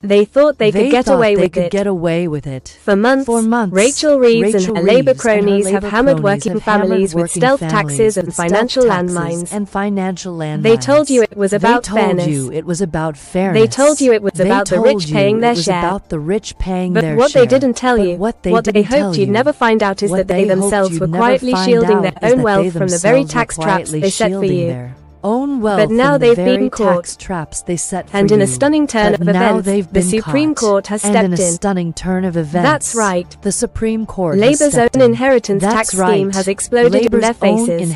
They thought they could get away with it. For months, Rachel Reeves and her Labour cronies have hammered working families with stealth taxes and financial landmines. They told you it was about fairness. They told you it was about the rich paying their share. But what they didn't tell you, what they hoped you'd never find out, is that they themselves were quietly shielding their own wealth from the very tax traps they set for you. But now they've been caught, and in a stunning turn of events, the Supreme Court has stepped in. That's right. The Supreme Court Labour's own inheritance tax scheme has exploded in their faces.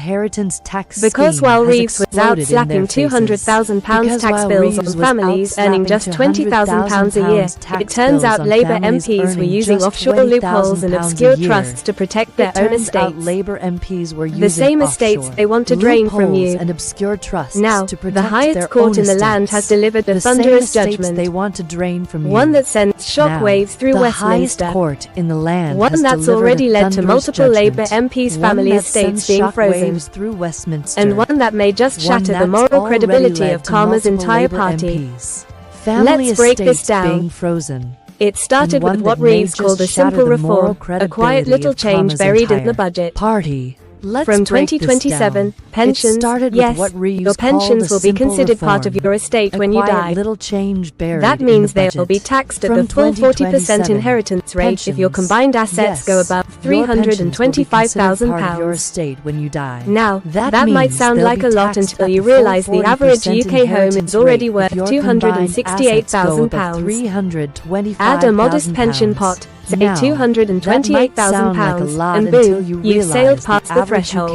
Because while Reeves was out slapping £200,000 tax bills on families earning just £20,000 a year, it turns out Labour MPs were using offshore loopholes and obscure trusts to protect their own estates. The same estates they want to drain from you. Now, the highest court in the land has delivered a thunderous judgment, one that sends shockwaves through Westminster, one that's already led to multiple Labour MPs' family estates being frozen, and one that may just shatter the moral credibility of Karma's entire party. Let's break this down. It started with what Reeves called a simple reform, a quiet little change buried in the budget. From 2027, pensions, yes, your pensions will be considered part of your estate when you die. That means they will be taxed at the full 40% inheritance rate if your combined assets go above £325,000. Now, that might sound like a lot until you realise the average UK home is already worth £268,000. Add a modest pension pot, say £228,000, and boom, you've sailed past the threshold.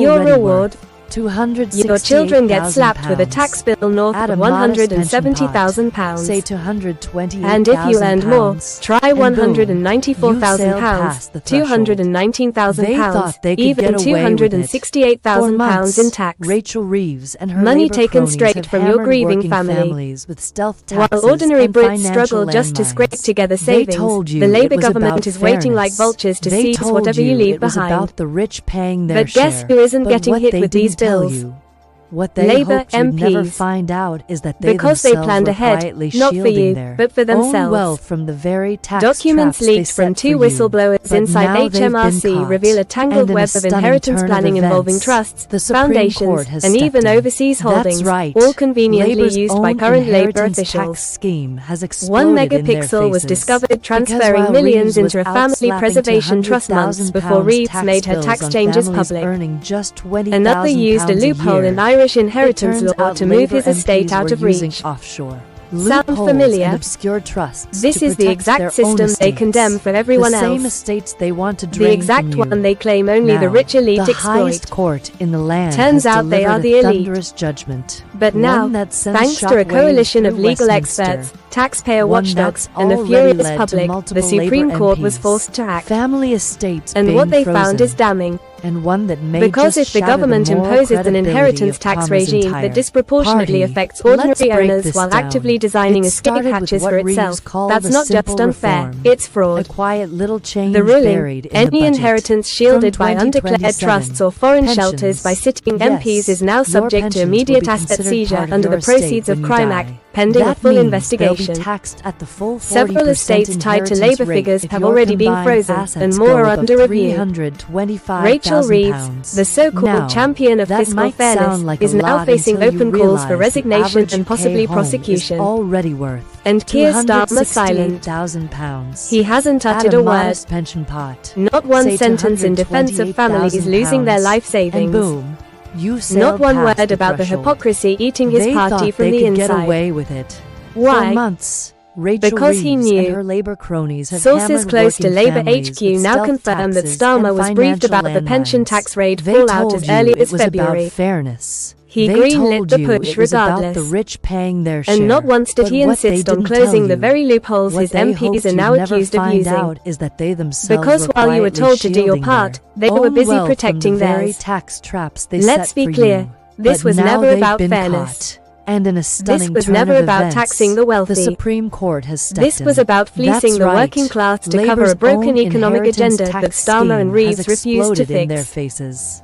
Your reward: your children get slapped with a tax bill north of £170,000. And if you earned more, try £194,000, £219,000, even £268,000 in tax. Money taken straight from your grieving family. While ordinary Brits struggle just to scrape together savings, the Labour government is waiting like vultures to seize whatever you leave behind. But guess who isn't getting hit with these bills? Labour MPs, because they planned ahead, not for you, but for themselves. Documents leaked from two whistleblowers inside HMRC reveal a tangled web of inheritance planning involving trusts, foundations, and even overseas holdings, all conveniently used by current Labour officials. 1 megapixel was discovered transferring millions into a family preservation trust months before Reeves made her tax changes public. Another used a loophole in Irish inheritance law to move his estate out of reach. Sound familiar? This is the exact system they condemn for everyone else. The exact one they claim only the rich elite exploit. Turns out they are the elite. But now, thanks to a coalition of legal experts, taxpayer watchdogs, and a furious public, the Supreme Court was forced to act. And what they found is damning. Because if the government imposes an inheritance tax regime that disproportionately affects ordinary owners while actively designing escape hatches for itself, that's not just unfair, it's fraud. The ruling, any inheritance shielded by undeclared trusts or foreign shelters by sitting MPs, is now subject to immediate asset seizure under the Proceeds of Crime Act, pending a full investigation. Several estates tied to Labour figures have already been frozen, and more are under review. Rachel Reeves, the so-called champion of fiscal fairness, is now facing open calls for resignation and possibly prosecution. And Keir Starmer silent. He hasn't uttered a word. Not one sentence in defense of families losing their life savings. Not one word about the hypocrisy eating his party from the inside. Why? Because he knew. Sources close to Labour HQ now confirm that Starmer was briefed about the pension tax raid fallout as early as February. He greenlit the push regardless. And not once did he insist on closing the very loopholes his MPs are now accused of using. Because while you were told to do your part, they were busy protecting theirs. Let's be clear, this was never about fairness. This was never about taxing the wealthy. This was about fleecing the working class to cover a broken economic agenda that Starmer and Reeves refused to fix.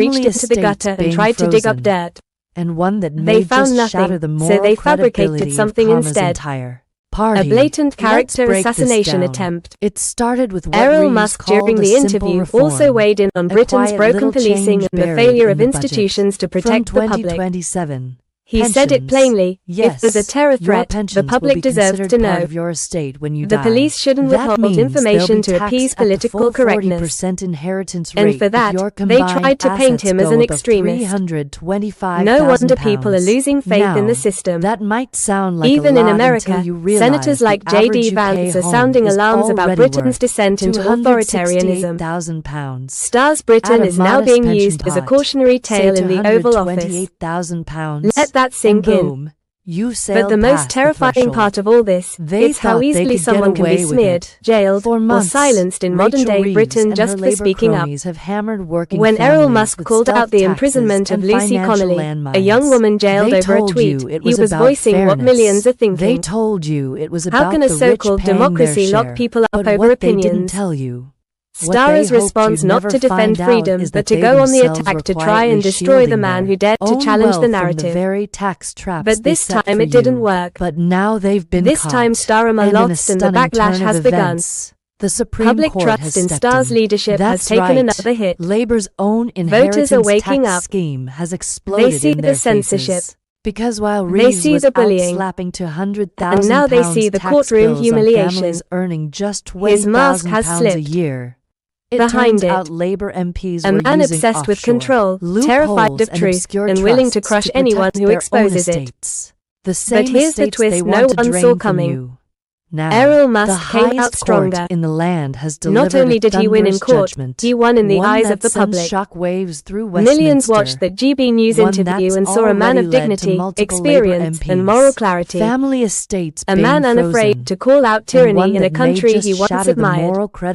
reached into the gutter and tried to dig up dirt. And one that They may found just shatter nothing, the so moral they fabricated credibility something of Parma's instead. entire Party. A blatant Let's character break this assassination down. attempt. It started with what Errol Reeves Musk called during a the simple interview reform, also weighed in on a Britain's quiet broken little policing change and the buried failure in of the budget. institutions to From protect the public. 2027. He said it Pensions. plainly, Yes, if there's a terror your threat, the pensions will public be deserves considered to part know. of your estate when you The die. police shouldn't That withhold means information they'll be to appease taxed at the political full correctness. 40% inheritance And rate for if that, your they combined tried to paint assets him as go an above extremist. £325,000. No wonder people are losing faith in the system. That might sound like Even a in lot America, until you realize senators like the J.D. average Vance UK are home sounding is alarms about already Britain's worth descent into authoritarianism. £268,000. Stars Britain Add a is now modest being pension used as a pot, cautionary tale say in the Oval Office. £228,000. Let that sink and in. boom, you But sailed the most past terrifying threshold. part of all this They is how thought they easily could someone get can be away with smeared, it. jailed, For or months, silenced in Rachel modern-day Reeves Britain and just her for Labour speaking up. cronies have hammered working When Errol families Musk with called out stealth the taxes imprisonment of and Lucy financial Connolly, landmines, a young woman jailed they over a told tweet, you it he was about voicing what fairness. millions are thinking. They told you it was about How can a the rich so-called paying democracy their lock share. people up But over what they didn't opinions? tell you, Starr's response not to defend freedom, but to go on the attack to try and destroy the man who dared to challenge the narrative. Very tax traps But this they set time for it didn't you. work. But now they've been This caught. time Starmer And in a lost and the stunning backlash turn has of begun. events, the Supreme Public Court trust has in stepped Starr's in. leadership has That's taken right. another hit. Labour's own Voters inheritance are waking tax up. scheme has exploded see in the their censorship. faces. Because while They Reeves see was the out bullying. slapping £200,000 And now they see the tax courtroom bills humiliation. on families earning just His mask has £20,000 a slipped. year. It Behind turns it, out Labour MPs a were man using obsessed with offshore control, loopholes terrified of and truth, obscure and willing to trusts crush to anyone protect who their own exposes it. estates. The same here's the estates twist they no want to one drain saw from coming. you. Now, Errol the Musk came out highest stronger. court in the land has delivered Not only did he win in thunderous court, judgment, he won in the one eyes that of the sends public. shockwaves through Westminster. Millions watched the GB News One interview that's and saw a man already of led to dignity, multiple Labour experience, MPs, and moral clarity. family estates A being man frozen, unafraid to call out and tyranny one in a that may country just he once shatter the admired. moral credibility